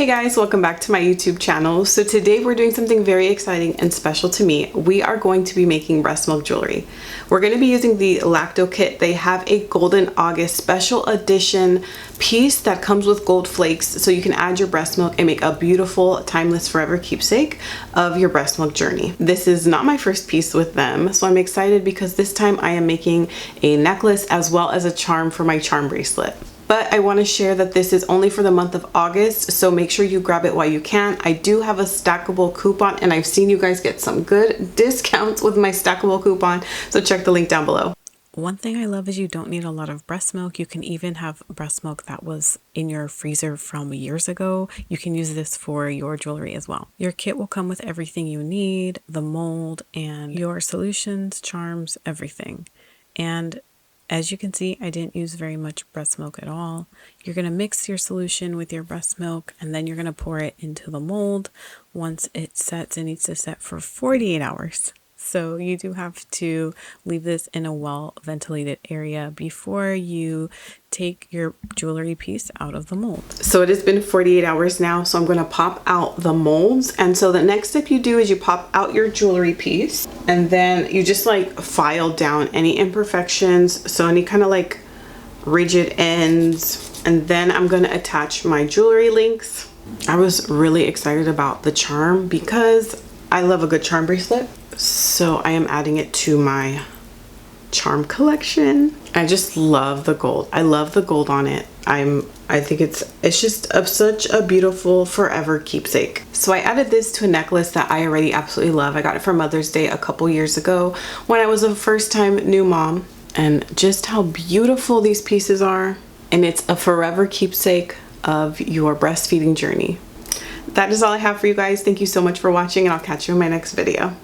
Hey guys, welcome back to my YouTube channel. So today we're doing something very exciting and special to me. We are going to be making breast milk jewelry. We're going to be using the Lacto Kit. They have a Golden August special edition piece that comes with gold flakes, so you can add your breast milk and make a beautiful timeless forever keepsake of your breast milk journey. This is not my first piece with them, so I'm excited because this time I am making a necklace as well as a charm for my charm bracelet. But I want to share that this is only for the month of August, so make sure you grab it while you can. I do have a stackable coupon, and I've seen you guys get some good discounts with my stackable coupon, so check the link down below. One thing I love is you don't need a lot of breast milk. You can even have breast milk that was in your freezer from years ago. You can use this for your jewelry as well. Your kit will come with everything you need, the mold and your solutions, charms, everything. And as you can see, I didn't use very much breast milk at all. You're going to mix your solution with your breast milk, and then you're going to pour it into the mold. Once it sets, it needs to set for 48 hours. So you do have to leave this in a well-ventilated area before you take your jewelry piece out of the mold. So it has been 48 hours now, so I'm going to pop out the molds. And so the next step you do is you pop out your jewelry piece, and then you just like file down any imperfections, so any kind of like rigid ends. And then I'm going to attach my jewelry links. I was really excited about the charm because I love a good charm bracelet. So I am adding it to my charm collection. I just love the gold. I love the gold on it. I think it's just such a beautiful forever keepsake. So I added this to a necklace that I already absolutely love. I got it for Mother's Day a couple years ago when I was a first-time new mom, and just how beautiful these pieces are. And it's a forever keepsake of your breastfeeding journey. That is all I have for you guys. Thank you so much for watching, and I'll catch you in my next video.